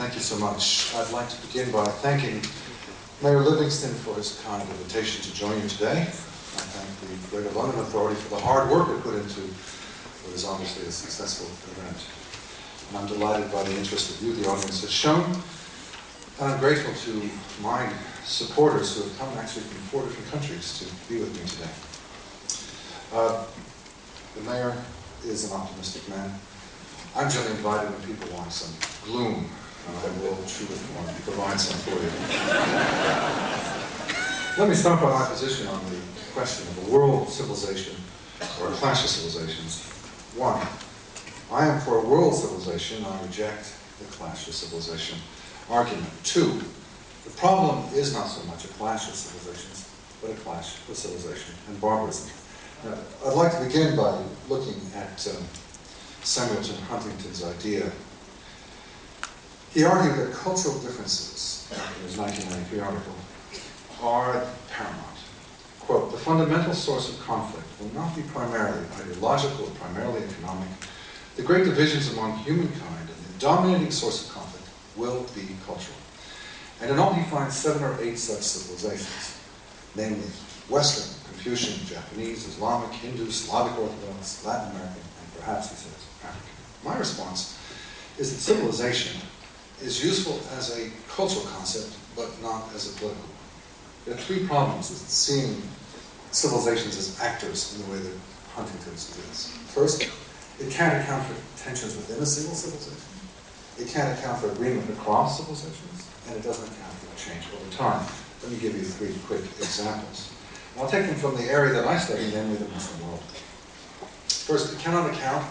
Thank you so much. I'd like to begin by thanking Mayor Livingston for his kind invitation to join you today. I thank the Greater London Authority for the hard work it put into what is obviously a successful event. And I'm delighted by the interest that you, the audience, has shown. And I'm grateful to my supporters who have come actually from 4 different countries to be with me today. The mayor is an optimistic man. I'm generally invited when people want some gloom. I will provide some for you. Let me start by my position on the question of a world civilization or a clash of civilizations. 1, I am for a world civilization. I reject the clash of civilization argument. 2, the problem is not so much a clash of civilizations, but a clash of civilization and barbarism. Now, I'd like to begin by looking at Samuelton Huntington's idea. He argued that cultural differences, in his 1993 article, are paramount. Quote, the fundamental source of conflict will not be primarily ideological or primarily economic. The great divisions among humankind and the dominating source of conflict will be cultural. And in all he finds 7 or 8 such civilizations, namely Western, Confucian, Japanese, Islamic, Hindu, Slavic Orthodox, Latin American, and perhaps, he says, African. My response is that civilization is useful as a cultural concept, but not as a political one. There are 3 problems with seeing civilizations as actors in the way that Huntington's is. First, it can't account for tensions within a single civilization. It can't account for agreement across civilizations, and it doesn't account for change over time. Let me give you 3 quick examples. And I'll take them from the area that I study, namely the Muslim world. First, it cannot account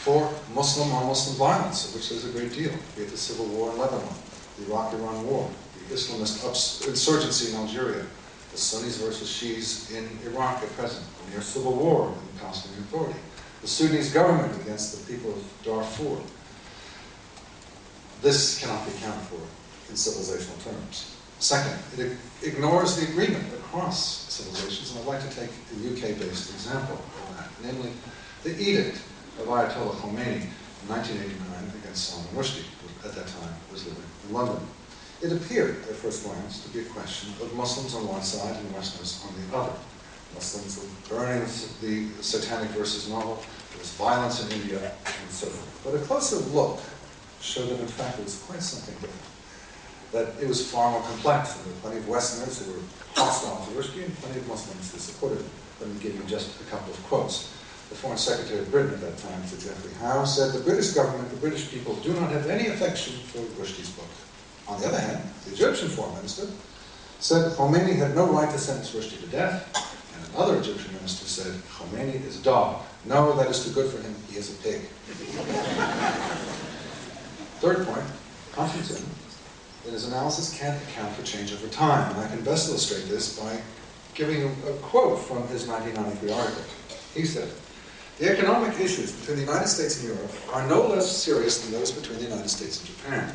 for Muslim on Muslim violence, of which there's a great deal, be it the civil war in Lebanon, the Iraq-Iran war, the Islamist insurgency in Algeria, the Sunnis versus Shias in Iraq at present, the near civil war in the Palestinian Authority, the Sudanese government against the people of Darfur. This cannot be accounted for in civilizational terms. Second, it ignores the agreement across civilizations, and I'd like to take a UK-based example of that, namely the edict of Ayatollah Khomeini in 1989 against Salman Rushdie, who at that time was living in London. It appeared, at first glance, to be a question of Muslims on one side and Westerners on the other. Muslims were burning the Satanic Verses novel, there was violence in India, and so forth. But a closer look showed that, in fact, it was quite something different. That it was far more complex, and there were plenty of Westerners who were hostile to Rushdie and plenty of Muslims who supported him. Let me give you just a couple of quotes. The Foreign Secretary of Britain at that time, Sir Geoffrey Howe, said, the British government, the British people do not have any affection for Rushdie's book. On the other hand, the Egyptian Foreign Minister said that Khomeini had no right to sentence Rushdie to death, and another Egyptian minister said, Khomeini is a dog. No, that is too good for him, he is a pig. Third point, Huntington, in his analysis, can't account for change over time, and I can best illustrate this by giving a quote from his 1993 article. He said, the economic issues between the United States and Europe are no less serious than those between the United States and Japan.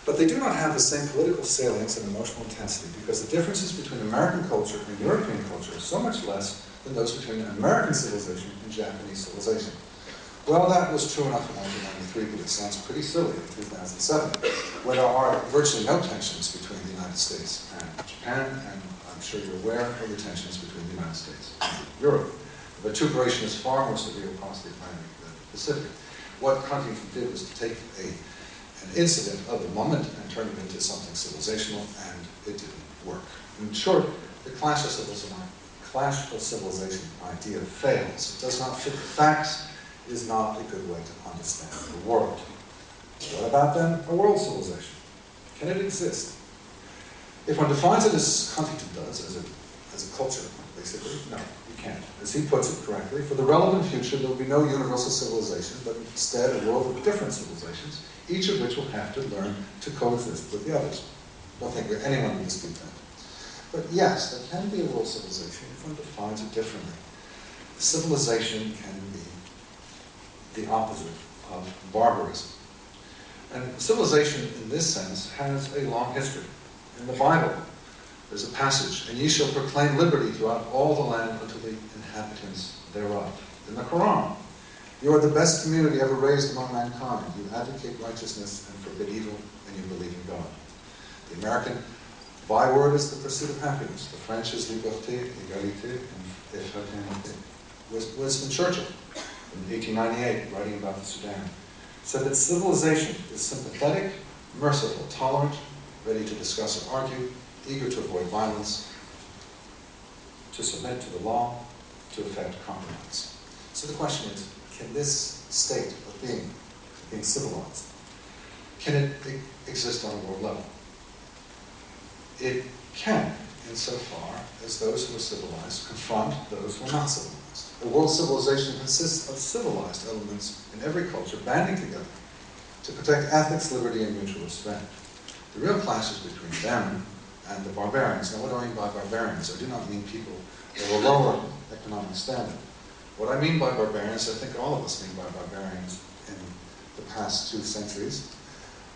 But they do not have the same political salience and emotional intensity because the differences between American culture and European culture are so much less than those between American civilization and Japanese civilization. Well, that was true enough in 1993, but it sounds pretty silly in 2007, where there are virtually no tensions between the United States and Japan, and I'm sure you're aware of the tensions between the United States and Europe. The vituperation is far more severe across the Atlantic than the Pacific. What Huntington did was to take an incident of the moment and turn it into something civilizational, and it didn't work. In short, the clash of civilization idea fails. It does not fit the facts. It is not a good way to understand the world. What about then a world civilization? Can it exist? If one defines it as Huntington does, as a culture, basically, no, you can't. As he puts it correctly, for the relevant future there will be no universal civilization, but instead a world of different civilizations, each of which will have to learn to coexist with the others. I don't think anyone will dispute that. But yes, there can be a world civilization if one defines it differently. Civilization can be the opposite of barbarism. And civilization, in this sense, has a long history. In the Bible, there's a passage, and ye shall proclaim liberty throughout all the land unto the inhabitants thereof. In the Quran, you are the best community ever raised among mankind. You advocate righteousness and forbid evil, and you believe The American byword is the pursuit of happiness. The French is liberté, égalité, and fraternité. Winston Churchill, in 1898, writing about the Sudan, said that civilization is sympathetic, merciful, tolerant, ready to discuss and argue, eager to avoid violence, to submit to the law, to effect compromise. So the question is, can this state of being civilized, can it exist on a world level? It can, insofar as those who are civilized confront those who are not civilized. A world civilization consists of civilized elements in every culture banding together to protect ethics, liberty, and mutual respect. The real clash is between them and the barbarians. Now, what do I mean by barbarians? I do not mean people of a lower economic standard. What I mean by barbarians, I think all of us mean by barbarians in the past 2 centuries,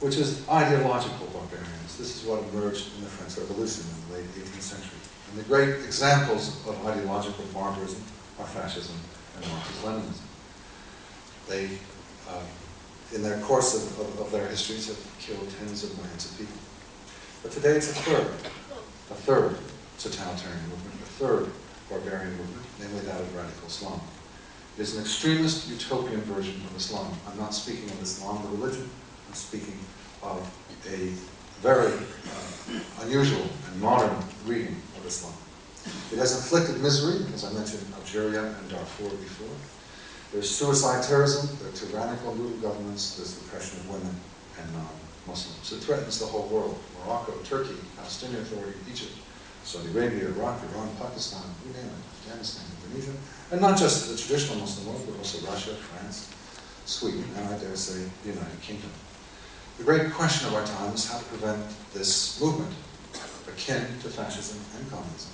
which is ideological barbarians. This is what emerged in the French Revolution in the late 18th century. And the great examples of ideological barbarism are fascism and Marxist-Leninism. They, in their course of their histories, have killed tens of millions of people. But today it's a third totalitarian movement, a third barbarian movement, namely that of radical Islam. It is an extremist utopian version of Islam. I'm not speaking of Islam, the religion. I'm speaking of a very unusual and modern reading of Islam. It has inflicted misery, as I mentioned Algeria and Darfur before. There's suicide terrorism, there are tyrannical brutal governments, there's oppression of women and non-Muslims. It threatens the whole world. Morocco, Turkey, Palestinian Authority, Egypt, Saudi Arabia, Iraq, Iran, Pakistan, you name it, Afghanistan, Indonesia, and not just the traditional Muslim world, but also Russia, France, Sweden, and I dare say the United Kingdom. The great question of our time is how to prevent this movement, akin to fascism and communism,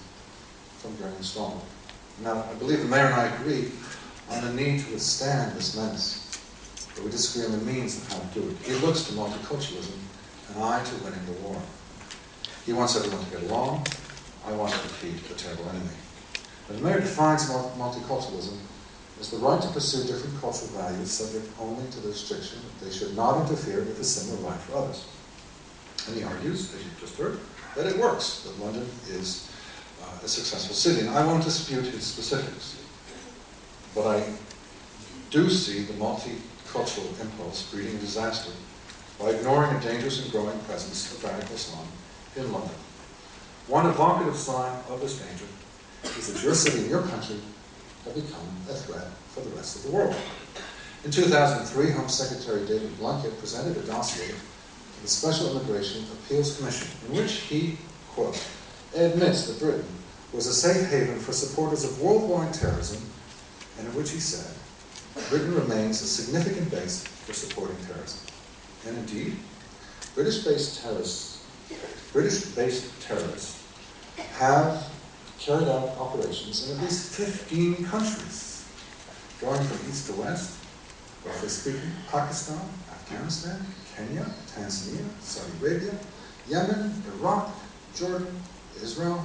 from growing stronger. Now, I believe the mayor and I agree on the need to withstand this menace, but we disagree on the means of how to do it. He looks to multiculturalism, and I to winning the war. He wants everyone to get along. I want to defeat the terrible enemy. The mayor defines multiculturalism as the right to pursue different cultural values subject only to the restriction that they should not interfere with the similar right for others. And he argues, as you've just heard, that it works, that London is a successful city. And I won't dispute his specifics, but I do see the multicultural impulse breeding disaster by ignoring a dangerous and growing presence of radical Islam in London. One evocative sign of this danger is that your city and your country have become a threat for the rest of the world. In 2003, Home Secretary David Blunkett presented a dossier to the Special Immigration Appeals Commission, in which he, quote, admits that Britain was a safe haven for supporters of worldwide terrorism, and in which he said, Britain remains a significant base for supporting terrorism. And indeed, British-based terrorists have carried out operations in at least 15 countries, going from east to west, roughly speaking, Pakistan, Afghanistan, Kenya, Tanzania, Saudi Arabia, Yemen, Iraq, Jordan, Israel,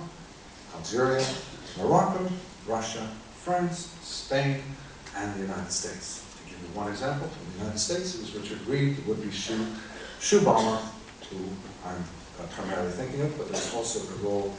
Algeria, Morocco, Russia, France, Spain, and the United States. To give you one example from the United States, it was Richard Reed, the would-be shoe bomber, who I'm primarily thinking of, but there's also a role